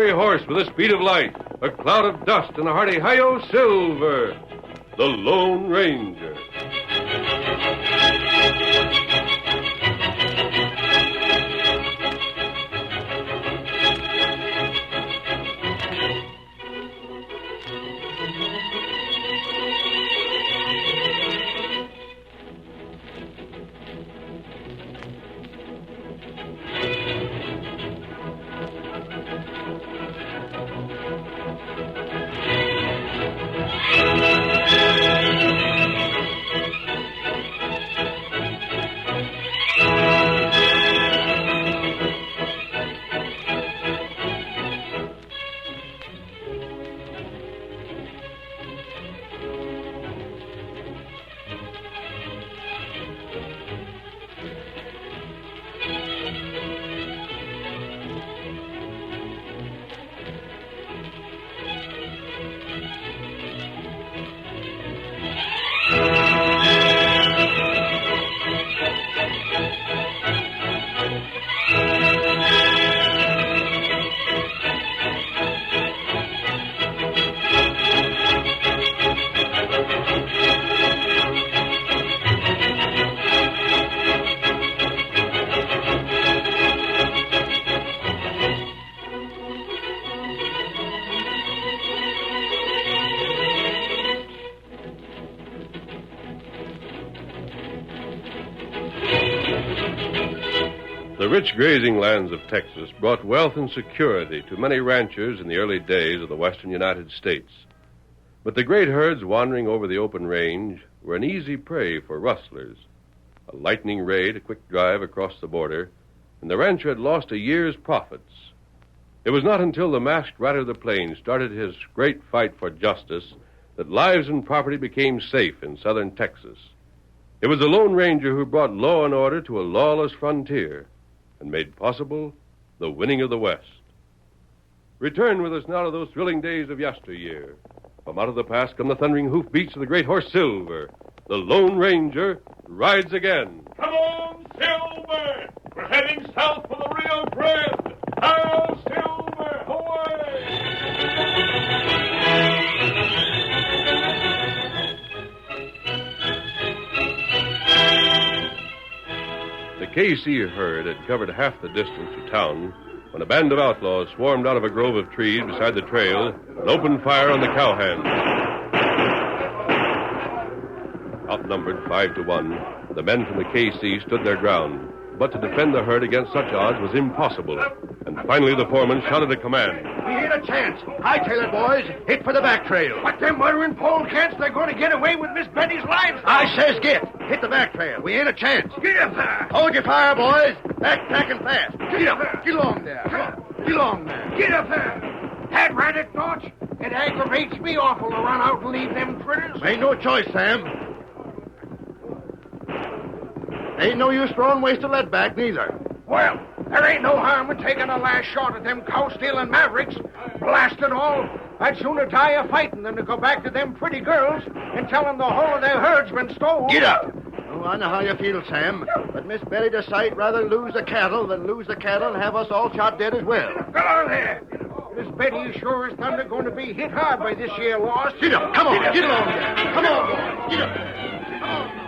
very horse with the speed of light, a cloud of dust, and a hearty hi-yo silver, the Lone Ranger. The rich grazing lands of Texas brought wealth and security to many ranchers in the early days of the western United States. But the great herds wandering over the open range were an easy prey for rustlers. A lightning raid, a quick drive across the border, and the rancher had lost a year's profits. It was not until the masked rider of the plains started his great fight for justice that lives and property became safe in southern Texas. It was the Lone Ranger who brought law and order to a lawless frontier and made possible the winning of the West. Return with us now to those thrilling days of yesteryear. From out of the past come the thundering hoofbeats of the great horse Silver. The Lone Ranger rides again. Come on, Silver! We're heading south for the Rio Grande. Hi-yo, Silver! Away! The KC herd had covered half the distance to town when a band of outlaws swarmed out of a grove of trees beside the trail and opened fire on the cowhands. Outnumbered 5-1, the men from the KC stood their ground. But to defend the herd against such odds was impossible. And finally the foreman shouted a command. We ain't a chance. Hightail it, boys. Hit for the back trail. What, them muttering polecats? They're going to get away with Miss Betty's livestock. I says get. Hit the back trail. We ain't a chance. Get up there. Hold your fire, boys. Backtracking fast. Get up there. Get along there. Come on. Get along there. Get up there. That rabbit, Dodge. It aggravates me awful to run out and leave them critters. Ain't no choice, Sam. Ain't no use throwing waste of lead back, neither. Well, there ain't no harm in taking a last shot at them cow-stealing mavericks. Blast it all. I'd sooner die a fighting than to go back to them pretty girls and tell them the whole of their herd's been stole. Get up. Oh, I know how you feel, Sam. But Miss Betty decides rather lose the cattle than lose the cattle and have us all shot dead as well. Get on there. Miss Betty is sure as thunder going to be hit hard by this year loss. Get up. Come on. Get along there. Come on, boys. Get up. Come on.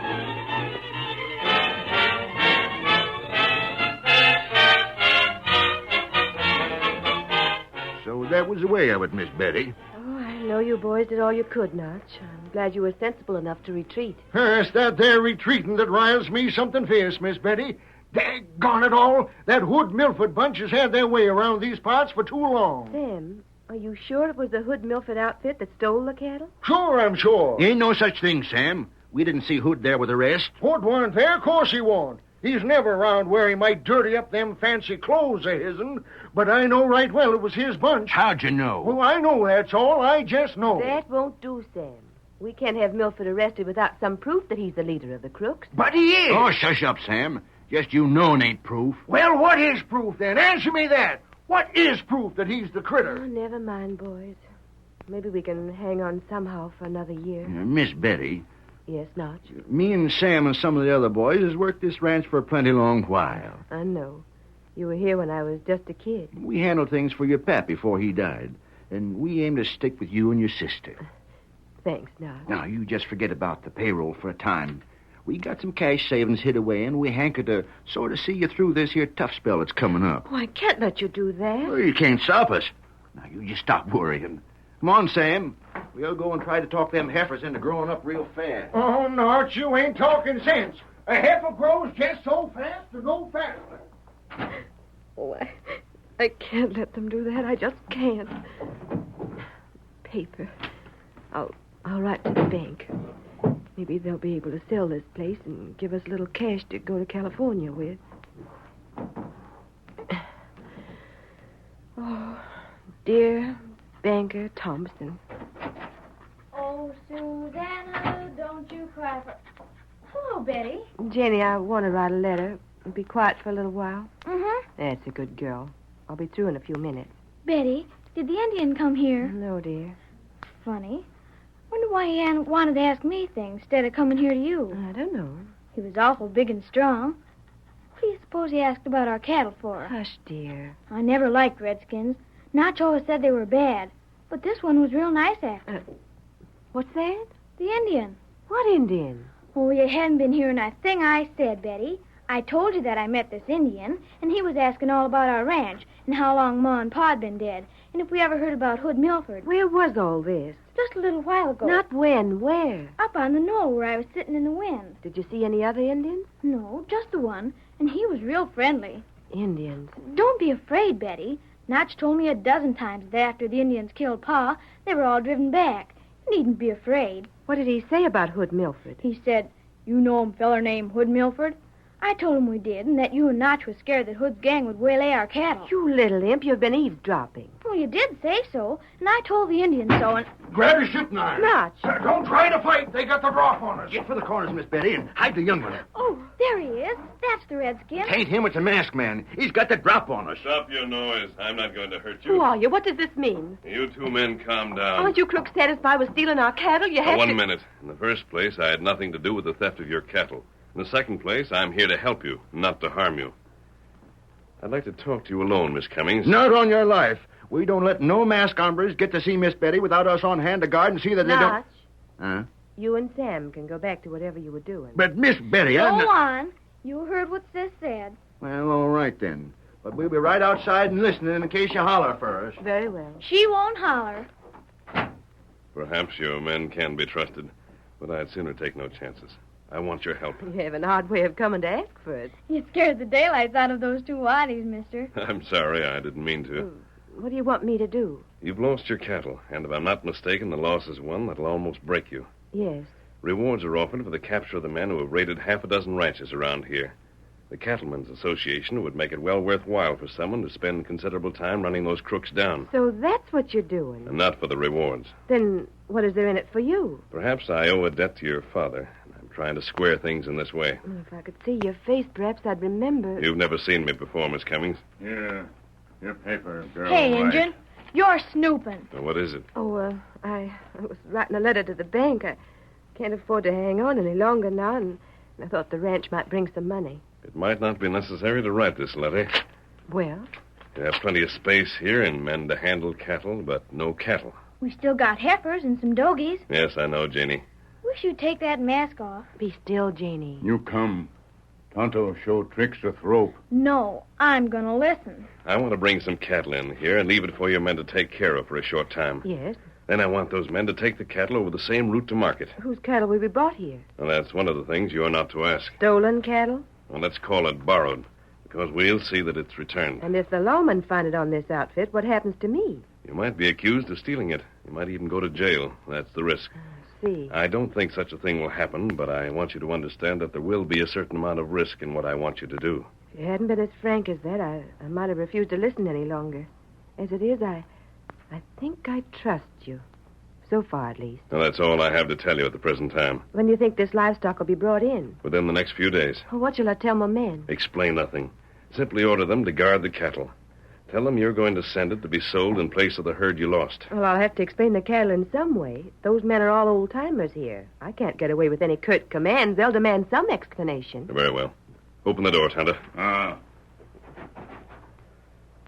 So that was the way of it, Miss Betty. Oh, I know you boys did all you could, Notch. I'm glad you were sensible enough to retreat. It's that there retreating that riles me something fierce, Miss Betty. Daggone it all. That Hood Milford bunch has had their way around these parts for too long. Sam, are you sure it was the Hood Milford outfit that stole the cattle? Sure, I'm sure. Ain't no such thing, Sam. We didn't see Hood there with the rest. Hood weren't there? Of course he won't. He's never around where he might dirty up them fancy clothes of his'n. But I know right well it was his bunch. How'd you know? Well, I know, that's all. I just know. That won't do, Sam. We can't have Milford arrested without some proof that he's the leader of the crooks. But he is. Oh, shush up, Sam. Just you knowing ain't proof. Well, what is proof, then? Answer me that. What is proof that he's the critter? Oh, never mind, boys. Maybe we can hang on somehow for another year. Miss Betty. Yes, Notch? Me and Sam and some of the other boys has worked this ranch for a plenty long while. I know. You were here when I was just a kid. We handled things for your pap before he died. And we aim to stick with you and your sister. Thanks, Notch. Now, you just forget about the payroll for a time. We got some cash savings hid away, and we hanker to sort of see you through this here tough spell that's coming up. Oh, I can't let you do that. Well, you can't stop us. Now, you just stop worrying. Come on, Sam. We'll go and try to talk them heifers into growing up real fast. Oh, Nart, you ain't talking sense. A heifer grows just so fast or no faster. Oh, I can't let them do that. I just can't. Paper. I'll write to the bank. Maybe they'll be able to sell this place and give us a little cash to go to California with. Oh, dear Banker Thompson. Oh, Susanna, don't you cry for... Hello, Betty. Jenny, I want to write a letter. Be quiet for a little while. Mm-hmm. That's a good girl. I'll be through in a few minutes. Betty, did the Indian come here? No, dear. Funny. Wonder why he wanted to ask me things instead of coming here to you. I don't know. He was awful big and strong. What do you suppose he asked about our cattle for? Hush, dear. I never liked redskins. Notch always said they were bad. But this one was real nice after. What's that? The Indian. What Indian? Oh, you hadn't been hearing a thing I said, Betty. I told you that I met this Indian, and he was asking all about our ranch and how long Ma and Pa'd been dead, and if we ever heard about Hood Milford. Where was all this? Just a little while ago. Not when. Where? Up on the knoll where I was sitting in the wind. Did you see any other Indians? No, just the one, and he was real friendly. Indians. Don't be afraid, Betty. Notch told me a dozen times that after the Indians killed Pa, they were all driven back. You needn't be afraid. What did he say about Hood Milford? He said, "You know a feller named Hood Milford?" I told him we did, and that you and Notch was scared that Hood's gang would waylay our cattle. You little imp, you've been eavesdropping. Well, you did say so, and I told the Indians so, and... Grab your shooting iron. Notch. Don't try to fight. They got the drop on us. Get for the corners, Miss Betty, and hide the young one. Oh, there he is. That's the redskin. It ain't him, it's a masked man. He's got the drop on us. Stop your noise. I'm not going to hurt you. Who are you? What does this mean? You two men calm down. Aren't you crooks satisfied with stealing our cattle? You have One minute. In the first place, I had nothing to do with the theft of your cattle. In the second place, I'm here to help you, not to harm you. I'd like to talk to you alone, Miss Cummings. Not on your life. We don't let no masked hombres get to see Miss Betty without us on hand to guard and see that they Notch, don't... Huh? you and Sam can go back to whatever you were doing. But Miss Betty, Go I'm not... on. You heard what Sis said. Well, all right then. But we'll be right outside and listening in case you holler for us. Very well. She won't holler. Perhaps your men can be trusted, but I'd sooner take no chances. I want your help. You have an odd way of coming to ask for it. You scared the daylights out of those two waddies, mister. I'm sorry, I didn't mean to. What do you want me to do? You've lost your cattle, and if I'm not mistaken, the loss is one that'll almost break you. Yes. Rewards are offered for the capture of the men who have raided half a dozen ranches around here. The Cattlemen's Association would make it well worthwhile for someone to spend considerable time running those crooks down. So that's what you're doing. And not for the rewards. Then what is there in it for you? Perhaps I owe a debt to your father, and I'm trying to square things in this way. Well, if I could see your face, perhaps I'd remember. You've never seen me before, Miss Cummings. Yeah. Your paper, girl. Hey, right. Injun, you're snooping. Now, what is it? Oh, I was writing a letter to the bank. I can't afford to hang on any longer now, and I thought the ranch might bring some money. It might not be necessary to write this letter. Well? You have plenty of space here and men to handle cattle, but no cattle. We still got heifers and some dogies. Yes, I know, Janie. Wish you'd take that mask off. Be still, Janie. You come. Tonto show tricks with rope. No, I'm gonna listen. I want to bring some cattle in here and leave it for your men to take care of for a short time. Yes? Then I want those men to take the cattle over the same route to market. Whose cattle will be brought here? Well, that's one of the things you're not to ask. Stolen cattle? Well, let's call it borrowed, because we'll see that it's returned. And if the lawmen find it on this outfit, what happens to me? You might be accused of stealing it. You might even go to jail. That's the risk. See. I don't think such a thing will happen, but I want you to understand that there will be a certain amount of risk in what I want you to do. If you hadn't been as frank as that, I might have refused to listen any longer. As it is, I think I trust you. So far, at least. Well, that's all I have to tell you at the present time. When do you think this livestock will be brought in? Within the next few days. Well, what shall I tell my men? Explain nothing. Simply order them to guard the cattle. Tell them you're going to send it to be sold in place of the herd you lost. Well, I'll have to explain the cattle in some way. Those men are all old-timers here. I can't get away with any curt commands. They'll demand some explanation. Very well. Open the door, Tonto.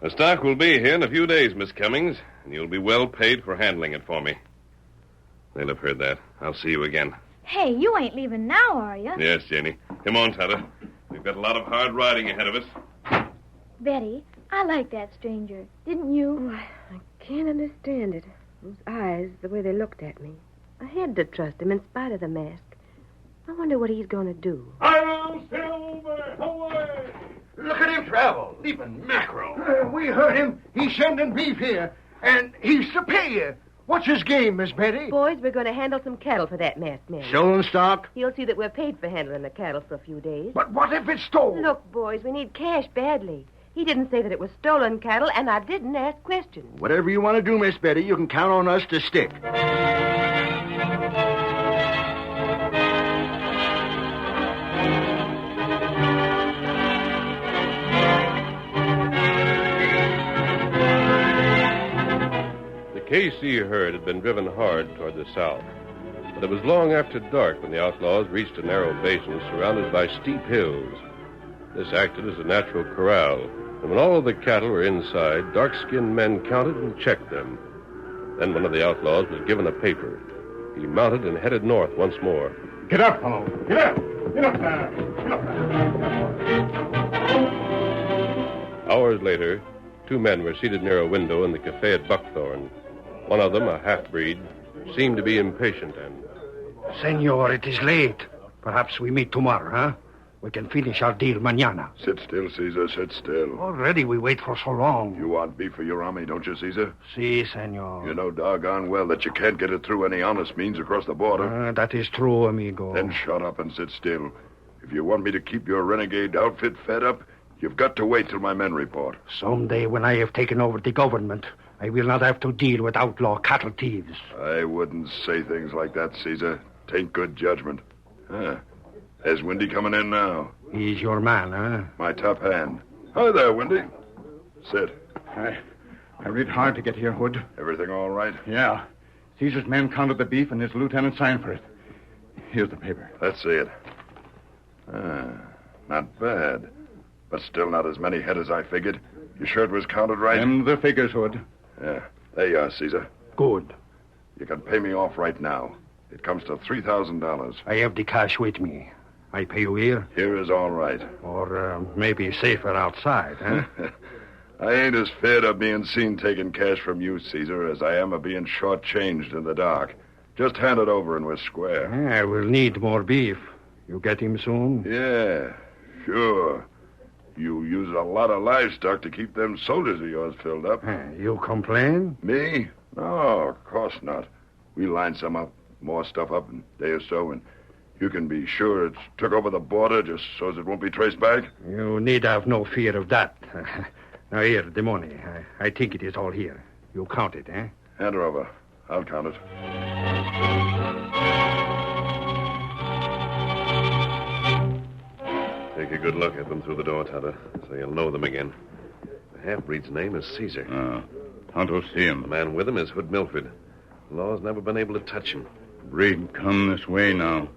The stock will be here in a few days, Miss Cummings, and you'll be well paid for handling it for me. They'll have heard that. I'll see you again. Hey, you ain't leaving now, are you? Yes, Janie. Come on, Tada. We've got a lot of hard riding ahead of us. Betty, I like that stranger. Didn't you? Oh, I can't understand it. Those eyes, the way they looked at me. I had to trust him in spite of the mask. I wonder what he's going to do. I'll Silver, away! Look at him travel, leaving mackerel. We heard him. He's sending beef here, and he's to pay you. What's his game, Miss Betty? Boys, we're going to handle some cattle for that masked man. Stolen stock? He'll see that we're paid for handling the cattle for a few days. But what if it's stolen? Look, boys, we need cash badly. He didn't say that it was stolen cattle, and I didn't ask questions. Whatever you want to do, Miss Betty, you can count on us to stick. KC herd had been driven hard toward the south, but it was long after dark when the outlaws reached a narrow basin surrounded by steep hills. This acted as a natural corral, and when all of the cattle were inside, dark-skinned men counted and checked them. Then one of the outlaws was given a paper. He mounted and headed north once more. Get up, fellow. Get up. Get up there. Get up there. Hours later, two men were seated near a window in the cafe at Buckthorn. One of them, a half-breed, seemed to be impatient and... Senor, it is late. Perhaps we meet tomorrow, huh? We can finish our deal mañana. Sit still, Caesar, sit still. Already we wait for so long. You want beef for your army, don't you, Caesar? Si, senor. You know doggone well that you can't get it through any honest means across the border. That is true, amigo. Then shut up and sit still. If you want me to keep your renegade outfit fed up, you've got to wait till my men report. Someday when I have taken over the government, I will not have to deal with outlaw cattle thieves. I wouldn't say things like that, Caesar. Tain't good judgment. There's Windy coming in now. He's your man, huh? My top hand. Hi there, Windy. Sit. I read hard to get here, Hood. Everything all right? Yeah. Caesar's men counted the beef, and his lieutenant signed for it. Here's the paper. Let's see it. Not bad. But still not as many head as I figured. You sure it was counted right? Them the figures, Hood. Yeah. There you are, Caesar. Good. You can pay me off right now. It comes to $3,000. I have the cash with me. I pay you here? Here is all right. Or maybe safer outside, huh? I ain't as feared of being seen taking cash from you, Caesar, as I am of being shortchanged in the dark. Just hand it over and we're square. I will need more beef. You get him soon? Yeah, sure. You use a lot of livestock to keep them soldiers of yours filled up. You complain? Me? No, of course not. We line some up, more stuff up in a day or so, and you can be sure it's took over the border just so as it won't be traced back. You need have no fear of that. Now, here, the money. I think it is all here. You count it, eh? Hand her over. I'll count it. Take a good look at them through the door, Tada, so you'll know them again. The half-breed's name is Caesar. Tonto see him. The man with him is Hood Milford. The law's never been able to touch him. Breed come this way now.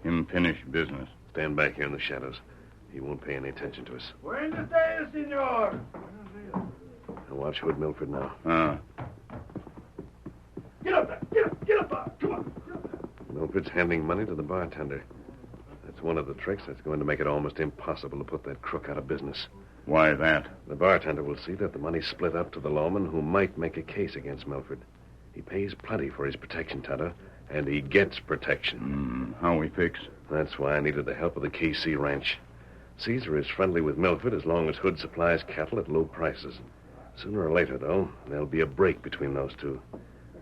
Him finish business. Stand back here in the shadows. He won't pay any attention to us. Buenos dias, senor. Now watch Hood Milford now. Get up there. Get up there. Come on. Milford's handing money to the bartender. That's one of the tricks that's going to make it almost impossible to put that crook out of business. Why that? The bartender will see that the money's split up to the lawman who might make a case against Milford. He pays plenty for his protection, Tada, and he gets protection. How we fix? That's why I needed the help of the KC ranch. Caesar is friendly with Milford as long as Hood supplies cattle at low prices. Sooner or later, though, there'll be a break between those two.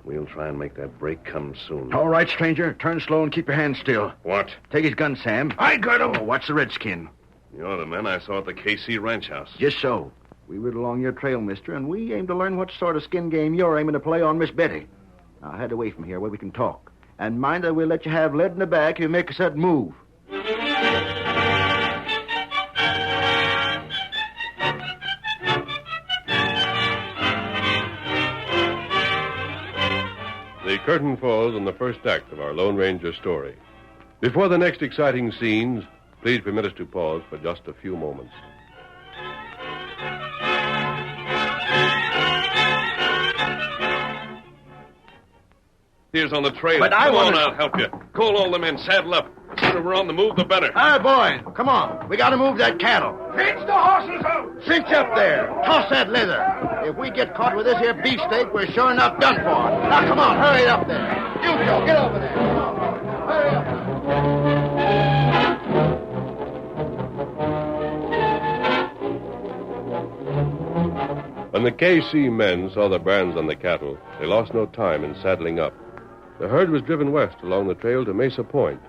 We'll try and make that break come soon. All right, stranger. Turn slow and keep your hands still. What? Take his gun, Sam. I got him. Oh, watch the redskin. You're the men I saw at the KC ranch house. Just so. We rode along your trail, mister, and we aim to learn what sort of skin game you're aiming to play on Miss Betty. Now, head away from here where we can talk. And mind that we'll let you have lead in the back if you make a sudden move. The curtain falls on the first act of our Lone Ranger story. Before the next exciting scenes, please permit us to pause for just a few moments. steers on the trail. But I Come on, wanna- I'll help you. Call all the men. Saddle up. The sooner we're on the move, the better. All right, boys, come on. We got to move that cattle. Pinch the horses out. Cinch up there. Toss that leather. If we get caught with this here beefsteak, we're sure enough done for. Now, come on, hurry up there. You, Joe, get over there. Come on. Hurry up. When the KC men saw the brands on the cattle, they lost no time in saddling up. The herd was driven west along the trail to Mesa Point.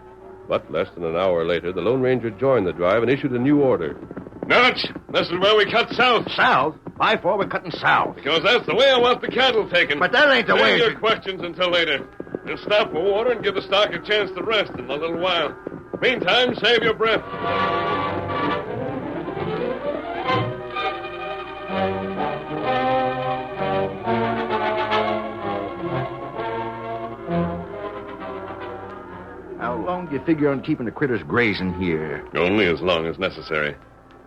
But less than an hour later, the Lone Ranger joined the drive and issued a new order. Notch, this is where we cut south. South? By 4, we're cutting south. Because that's the way I want the cattle taken. But that ain't the way. Save your questions until later. We'll stop for water and give the stock a chance to rest in a little while. Meantime, save your breath. How long do you figure on keeping the critters grazing here? Only as long as necessary.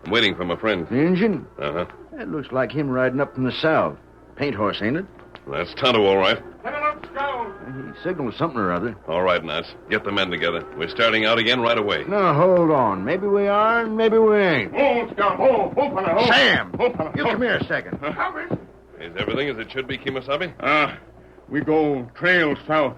I'm waiting for my friend. The Injun? Uh-huh. That looks like him riding up from the south. Paint horse, ain't it? That's Tonto, all right. Come on, Scout. He signaled something or other. All right, Nats. Get the men together. We're starting out again right away. Now, hold on. Maybe we are and maybe we ain't. Oh, Scout. Oh. Sam, you come here a second. Coming. Is everything as it should be, Kemosabe? We go trail south.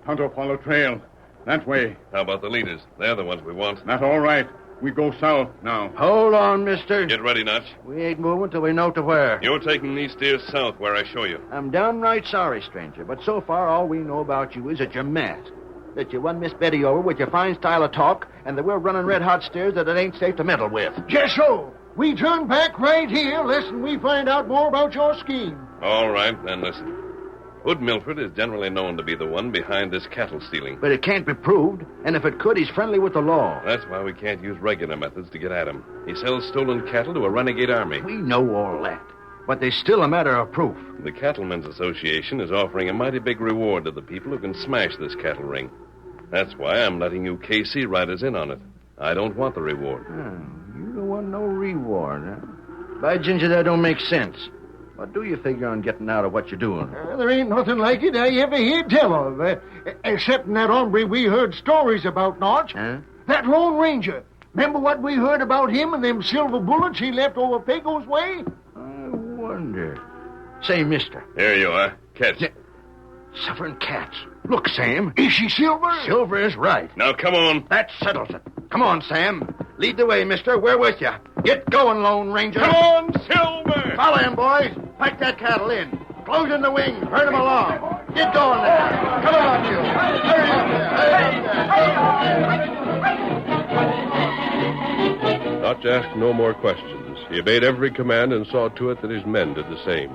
Tonto follow trail. That way. How about the leaders? They're the ones we want. That's all right. We go south now. Hold on, mister. Get ready, Notch. We ain't moving till we know to where. You're taking these steers south where I show you. I'm downright sorry, stranger, but so far all we know about you is that you're masked. That you won Miss Betty over with your fine style of talk, and that we're running red-hot steers that it ain't safe to meddle with. Just so. We turn back right here, lest we find out more about your scheme. All right, then listen. Hood Milford is generally known to be the one behind this cattle stealing. But it can't be proved, and if it could, he's friendly with the law. That's why we can't use regular methods to get at him. He sells stolen cattle to a renegade army. We know all that, but there's still a matter of proof. The Cattlemen's Association is offering a mighty big reward to the people who can smash this cattle ring. That's why I'm letting you KC riders in on it. I don't want the reward. You don't want no reward, huh? By ginger, that don't make sense. What do you figure on getting out of what you're doing? There ain't nothing like it I ever heard tell of, except that hombre we heard stories about, Notch. Huh? That Lone Ranger. Remember what we heard about him and them silver bullets he left over Pago's way? I wonder. Say, mister. Here you are. Catch. Suffering cats. Look, Sam. Is she silver? Silver is right. Now, come on. That settles it. Come on, Sam. Lead the way, mister. We're with you. Get going, Lone Ranger. Come on, Silver! Follow him, boys. Pack that cattle in. Close in the wing. Herd them along. Get going there. Come on, you. Hurry up there. Notch asked no more questions. He obeyed every command and saw to it that his men did the same.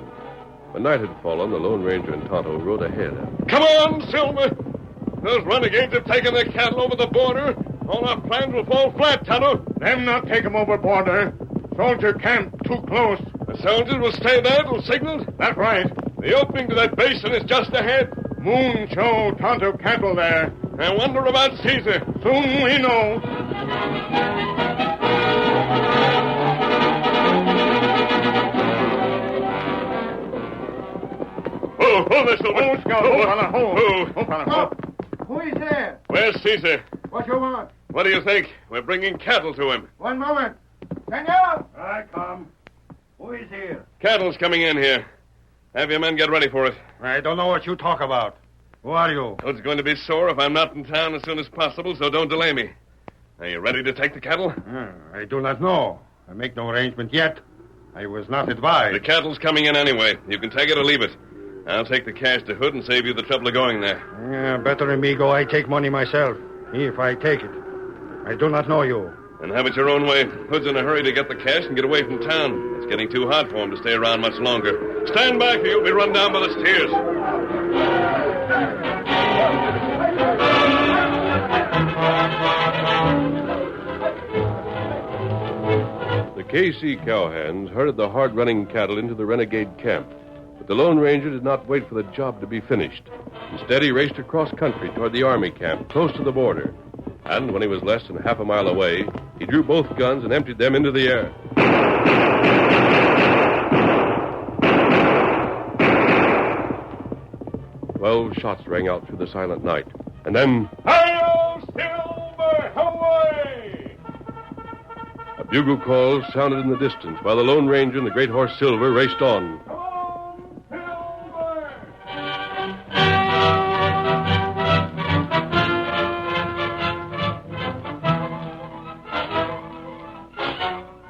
When night had fallen, the Lone Ranger and Tonto rode ahead. Come on, Silver! Those renegades have taken their cattle over the border. All our plans will fall flat, Tonto. Them not take 'em over border. Soldier camp too close. The soldiers will stay there till signaled. That's right. The opening to that basin is just ahead. Moon show Tonto cattle there. I wonder about Caesar. Soon we know. Oh, there, Silver. Oh, Scout. Oh, fella, ho. Oh. Oh, fella, ho. Who is there? Where's Caesar? What you want? What do you think? We're bringing cattle to him. One moment. Senor! I come. Who is here? Cattle's coming in here. Have your men get ready for it. I don't know what you talk about. Who are you? Oh, it's going to be sore if I'm not in town as soon as possible, so don't delay me. Are you ready to take the cattle? I do not know. I make no arrangement yet. I was not advised. The cattle's coming in anyway. You can take it or leave it. I'll take the cash to Hood and save you the trouble of going there. Yeah, better than me go. I take money myself. If I take it. I do not know you. And have it your own way. Hood's in a hurry to get the cash and get away from town. It's getting too hot for him to stay around much longer. Stand back or you'll be run down by the steers. The KC cowhands herded the hard-running cattle into the renegade camp. But the Lone Ranger did not wait for the job to be finished. Instead, he raced across country toward the army camp, close to the border. And when he was less than half a mile away, he drew both guns and emptied them into the air. 12 shots rang out through the silent night. And then... Hi-yo, Silver! Away! A bugle call sounded in the distance while the Lone Ranger and the great horse Silver raced on.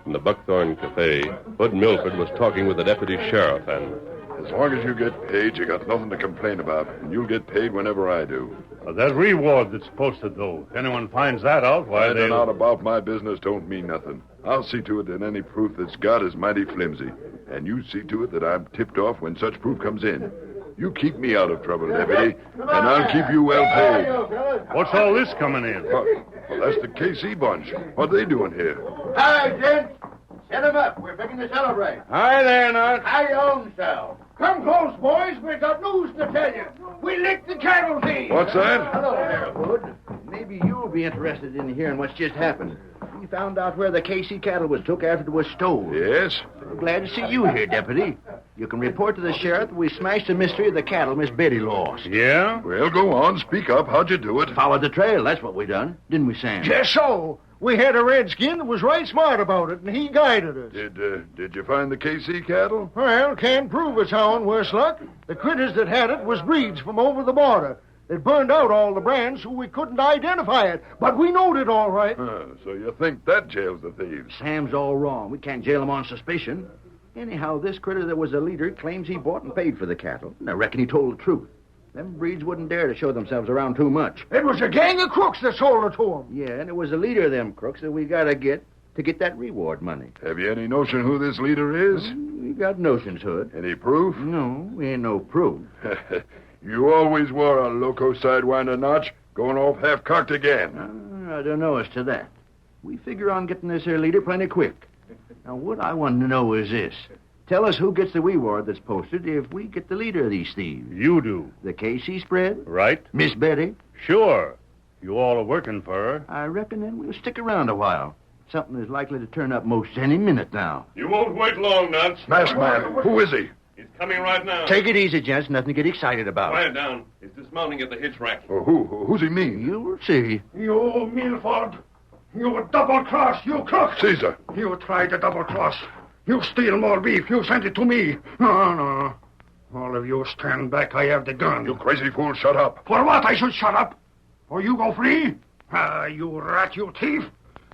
In the Buckthorn Cafe, Bud Milford was talking with the deputy sheriff, and... As long as you get paid, you got nothing to complain about. And you'll get paid whenever I do. That reward that's posted, though. If anyone finds that out, why Finding out about my business don't mean nothing. I'll see to it that any proof that's got is mighty flimsy. And you see to it that I'm tipped off when such proof comes in. You keep me out of trouble, deputy, and I'll keep you well paid. What's all this coming in? Well, that's the KC bunch. What are they doing here? Hi, gents. Set 'em up. We're beginning to celebrate. Hi there, Nut. Hi, your own self. Come close, boys. We've got news to tell you. We licked the cattle thief. What's that? Hello there, Hood. Maybe you'll be interested in hearing what's just happened. We found out where the KC cattle was took after it was stolen. Yes? I'm glad to see you here, Deputy. You can report to the sheriff that we smashed the mystery of the cattle Miss Betty lost. Yeah? Well, go on. Speak up. How'd you do it? Followed the trail. That's what we done. Didn't we, Sam? Just so. We had a redskin that was right smart about it, and he guided us. Did you find the KC cattle? Well, can't prove it's on, worse luck. The critters that had it was breeds from over the border. They burned out all the brands, so we couldn't identify it. But we knowed it all right. So you think that jails the thieves? Sam's all wrong. We can't jail him on suspicion. Anyhow, this critter that was a leader claims he bought and paid for the cattle, and I reckon he told the truth. Them breeds wouldn't dare to show themselves around too much. It was a gang of crooks that sold it to him. Yeah, and it was the leader of them crooks that we gotta get to get that reward money. Have you any notion who this leader is? We got notions, Hood. Any proof? No, we ain't no proof. You always were a loco sidewinder, Notch. Going off half-cocked again. I don't know as to that. We figure on getting this here leader plenty quick. Now, what I want to know is this. Tell us who gets the reward that's posted if we get the leader of these thieves. You do. The KC spread? Right? Miss Betty? Sure. You all are working for her. I reckon then we'll stick around a while. Something is likely to turn up most any minute now. You won't wait long, Nuts. Masked man, who is he? He's coming right now. Take it easy, gents. Nothing to get excited about. Quiet down. He's dismounting at the hitch rack. Who's he mean? You'll see. You, Milford. You double-cross, you crook. Caesar. You tried to double-cross. You steal more beef. You sent it to me. No. All of you stand back. I have the gun. You crazy fool, shut up. For what I should shut up? For you go free? You rat, you thief.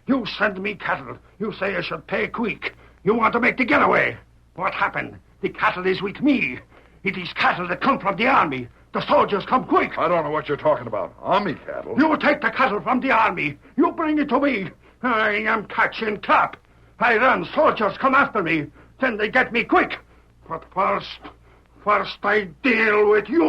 You send me cattle. You say I should pay quick. You want to make the getaway. What happened? The cattle is with me. It is cattle that come from the army. The soldiers come quick. I don't know what you're talking about. Army cattle? You take the cattle from the army. You bring it to me. I am catching clap. I run. Soldiers come after me. Then they get me quick. But first I deal with you.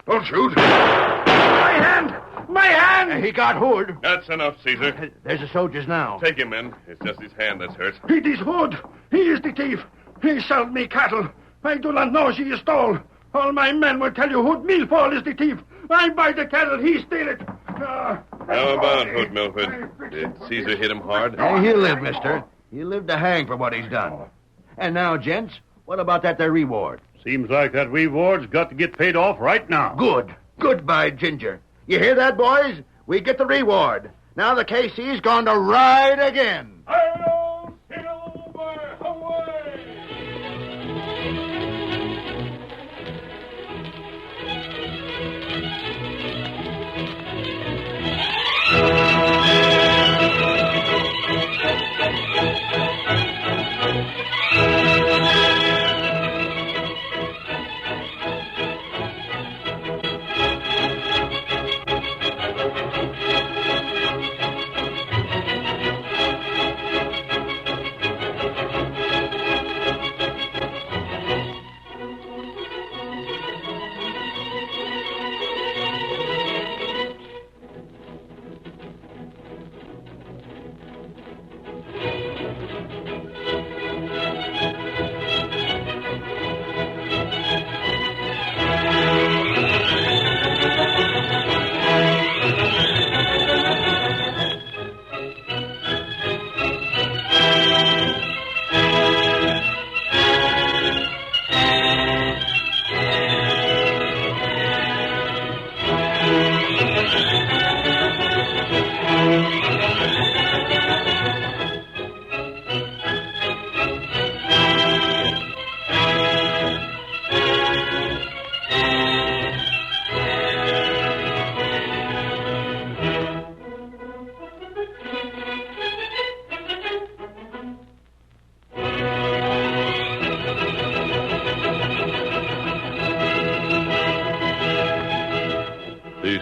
Don't shoot. My hand! My hand! He got Hood. That's enough, Caesar. There's the soldiers now. Take him in. It's just his hand that's hurt. It is Hood. He is the thief. He sold me cattle. I do not know she is stole. All my men will tell you Hood Milford is the thief. I buy the cattle. He steal it. How about Hood Milford? Did Caesar hit him hard? Hey, he'll live, mister. He'll live to hang for what he's done. And now, gents, what about that there reward? Seems like that reward's got to get paid off right now. Good. Goodbye, Ginger. You hear that, boys? We get the reward. Now the KC's going to ride again. Hi-yo, Silver! Away!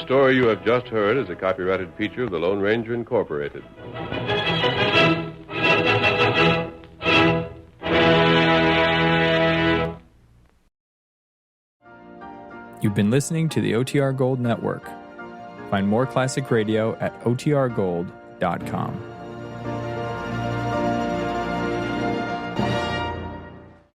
story you have just heard is a copyrighted feature of the Lone Ranger Incorporated. You've been listening to the OTR Gold Network. Find more classic radio at otrgold.com.